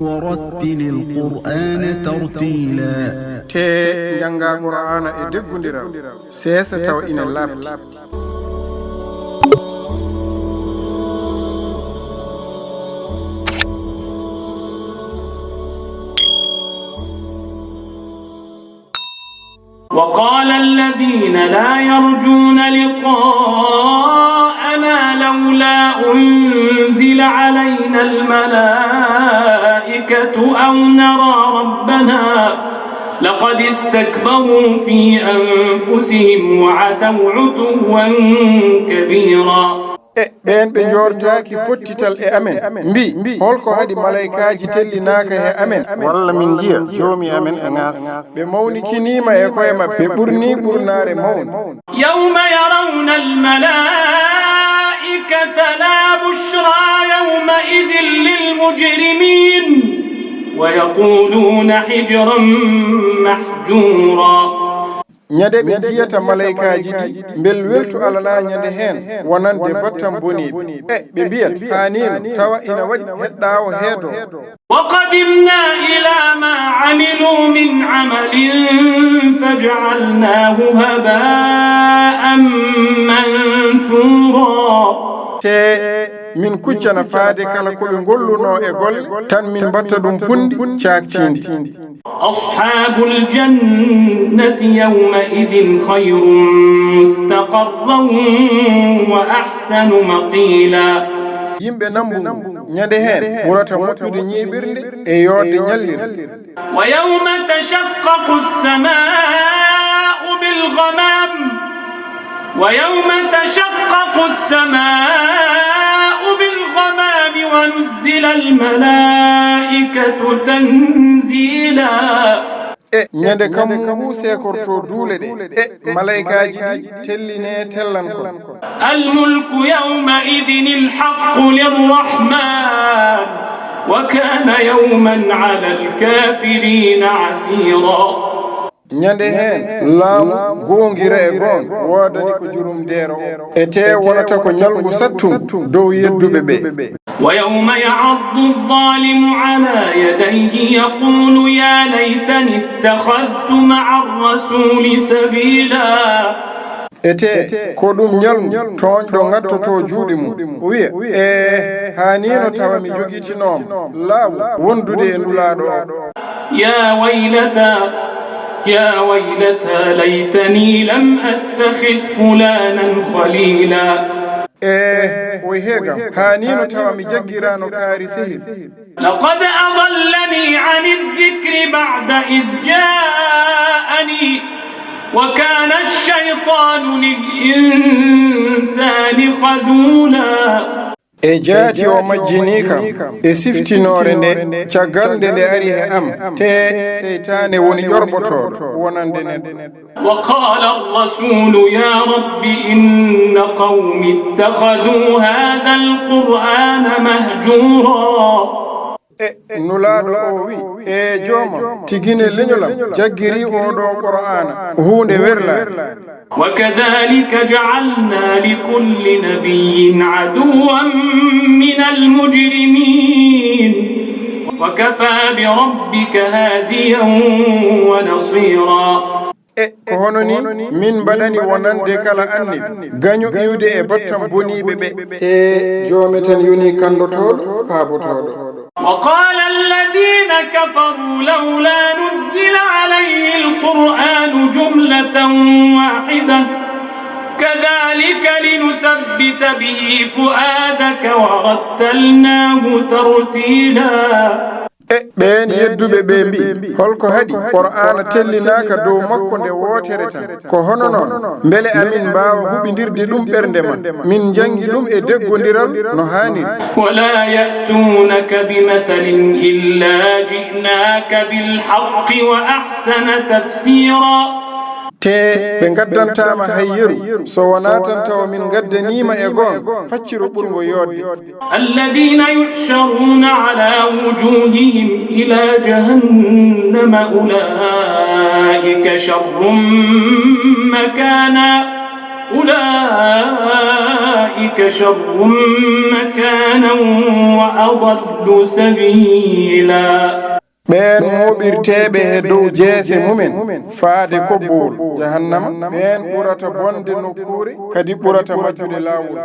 ورتل القرآن ترتيلا te janga qur'ana e deggundiral sesa taw ina labti وقال الذين لا يرجون لقاءنا لولا أنزل علينا الملائكة أو نرى ربنا لقد استكبروا في أنفسهم وعتوا عتوا كبيرا ɓen ɓe jortaki pottital e amen mbi holko haɗi malaikaji tellinaka he amen walla min jiya joomi amen e ŋas ɓe mawnikinima e koye mabɓe ɓe ɓurni ɓurnare mawni يوم يرون الملائكة لا بشرى يومئذ للمجرمين ويقولون حجرا محجورا ñade ɓe jiyata malaikaji ɗi bel weltu alana ñande hen wonande battam boniɓe ɓe mbiyat hanino tawa ina waɗi heɗɗawo heedo وقدمنا إلى ما عملوا من عمل فجعلناه هباء منثورا te min kuccana faade kala koɓe golluno e golle tan min batta ɗum pundi caktindi أصحاب الجنة يومئذ خير مستقرا وأحسن مقيلا yimɓe nambu ñande hen ɓurata moƴƴude ñiɓirde e yodde ñallire ويوم تشقق السماء بالغمام ويوم تشقق السماء بالغمام ونزل الملائكة تنزيلا ñande kam sekorto duule ɗe malaikaji ɗi telline tellankon الملك يومئذ الحق للرحمن وكان يوما على الكافرين عسيرا ñande hen laamu gongira e gon wodani ko jurum dero e te wonata ko ñalgu sattum dow yedduɓe ɓe ويوم يعض الظالم على يديه يقول يا ليتني اتخذت مع الرسول سبيلا ete ko ɗum ñalmu toñɗo gattoto juuɗe mum wiya hanino tawa mi joguitinoma laamu wondude e ndulaɗo يا ويلتى ليتني لم أتخذ فلانا خليلا ويهيغا هانينو تاوامي جاغيرانو كاري سهل لقد أضلني عن الذكر بعد إذ جاءني وكان الشيطان للإنسان خذولا e jaati o majjini kam e siftinore nde caggal nde ari he am te seytane woni ƴorɓotoɗo wonande nen وقال الرسول يا رب إن قومي اتخذوا هذا القرآن مهجورا nulaɗo o wi e jooma tigine leñolam jaggiri oɗo qur'ana hunde werla وكذلك جعلنا لكل نبي عدوا من المجرمين وكفى بربك هاديا ونصيرا ko hono ni min mbaɗani wonande kala anni gaño iwde e battam boniɓe ɓe e joomi tan yoni kandotoɗo paabotoɗo وقال الذين كفروا لولا نزل عليه القرآن جملة واحدة كذلك لنثبت به فؤادك ورتلناه ترتيلا ɓen yedduɓe ɓe mbi holko haɗi qur'ana tellinaka dow makko nde wotere tan ko hono noon beele amin mbawa huɓidirde ɗum ɓernde ma min jangi ɗum e deggodiral no haniri ولا يأتونك بمثل إلا جئناك بالحق وأحسن تفسيرا te ɓe gaddantama hayyeru so wona tan tawa min gaddanima e gonga facciro ɓurgo yodde الذين يحشرون على وجوههم إلى جهنم أولئك شر مكانا وأضل أضل سبيلا ɓen moɓirteɓe he dow jeese mumen faade kobbowol jahannama ɓen ɓurata bonde nokkure kadi ɓurata majjude lawol